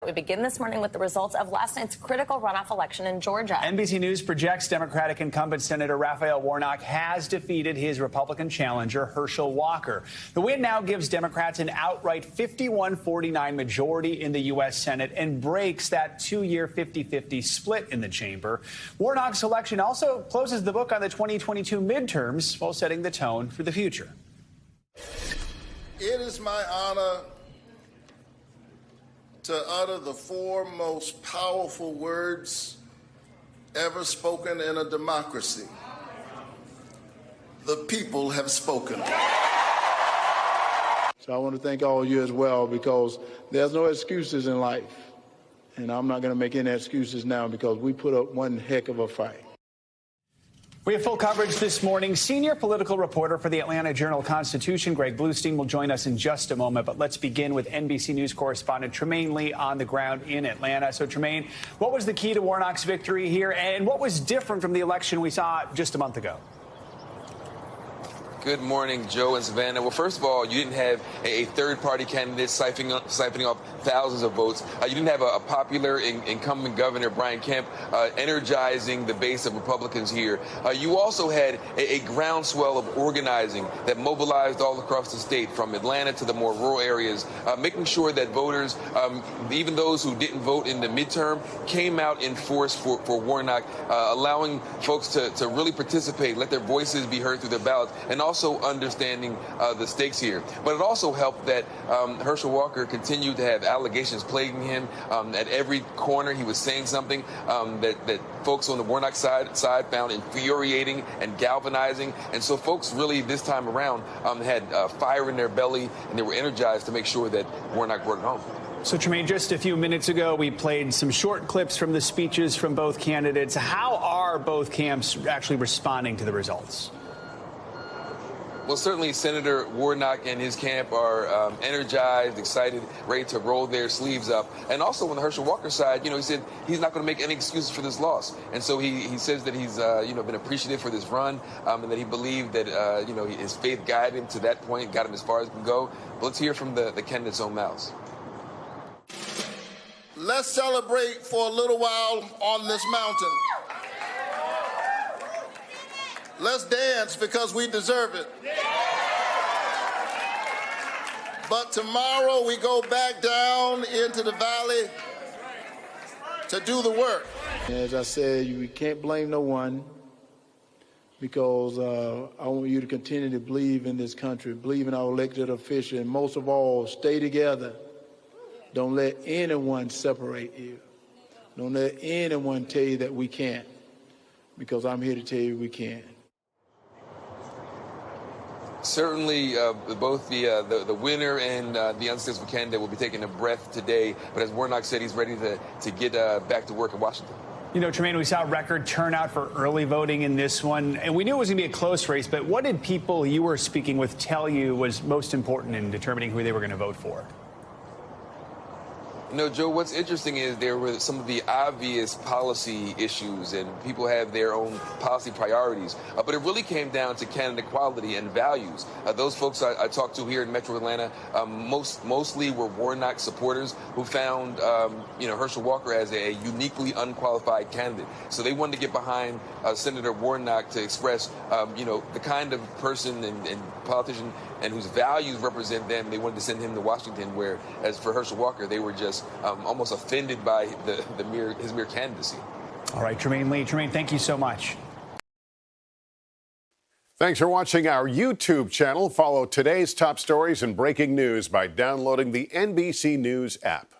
We begin this morning with the results of last night's critical runoff election in Georgia. NBC News projects Democratic incumbent Senator Raphael Warnock has defeated his Republican challenger, Herschel Walker. The win now gives Democrats an outright 51-49 majority in the U.S. Senate and breaks that two-year 50-50 split in the chamber. Warnock's election also closes the book on the 2022 midterms while setting the tone for the future. It is my honor to utter the four most powerful words ever spoken in a democracy. The people have spoken. So I want to thank all of you as well, because there's no excuses in life. And I'm not going to make any excuses now, because we put up one heck of a fight. We have full coverage this morning. Senior political reporter for the Atlanta Journal-Constitution, Greg Bluestein, will join us in just a moment. But let's begin with NBC News correspondent Trymaine Lee on the ground in Atlanta. So, Trymaine, what was the key to Warnock's victory here, and what was different from the election we saw just a month ago? Good morning, Joe and Savannah. Well, first of all, you didn't have a third-party candidate siphoning off thousands of votes. You didn't have a popular incumbent governor, Brian Kemp, energizing the base of Republicans here. You also had a groundswell of organizing that mobilized all across the state, from Atlanta to the more rural areas, making sure that voters, even those who didn't vote in the midterm, came out in force for Warnock, allowing folks to really participate, let their voices be heard through their ballots, and also understanding the stakes here. But it also helped that Herschel Walker continued to have allegations plaguing him. At every corner, he was saying something that folks on the Warnock side found infuriating and galvanizing. And so folks really this time around had fire in their belly, and they were energized to make sure that Warnock brought it home. So, Trymaine, just a few minutes ago, we played some short clips from the speeches from both candidates. How are both camps actually responding to the results? Well, certainly Senator Warnock and his camp are energized, excited, ready to roll their sleeves up. And also on the Herschel Walker side, he said he's not going to make any excuses for this loss. And so he says that he's, been appreciative for this run, and that he believed that, his faith guided him to that point, got him as far as he can go. But let's hear from the candidates' own mouths. Let's celebrate for a little while on this mountain. Let's dance because we deserve it. But tomorrow we go back down into the valley to do the work. As I said, we can't blame no one, because I want you to continue to believe in this country, believe in our elected officials, and most of all, stay together. Don't let anyone separate you. Don't let anyone tell you that we can't, because I'm here to tell you we can. Certainly, both the winner and the unsuccessful candidate will be taking a breath today. But as Warnock said, he's ready to get back to work in Washington. Trymaine, we saw record turnout for early voting in this one, and we knew it was going to be a close race. But what did people you were speaking with tell you was most important in determining who they were going to vote for? Joe, what's interesting is there were some of the obvious policy issues, and people have their own policy priorities. But it really came down to candidate quality and values. Those folks I talked to here in Metro Atlanta mostly were Warnock supporters who found, Herschel Walker as a uniquely unqualified candidate. So they wanted to get behind Senator Warnock to express, the kind of person and politician and whose values represent them. They wanted to send him to Washington, where, as for Herschel Walker, they were just almost offended by his mere candidacy. All right, Trymaine Lee. Trymaine, thank you so much. Thanks for watching our YouTube channel. Follow today's top stories and breaking news by downloading the NBC News app.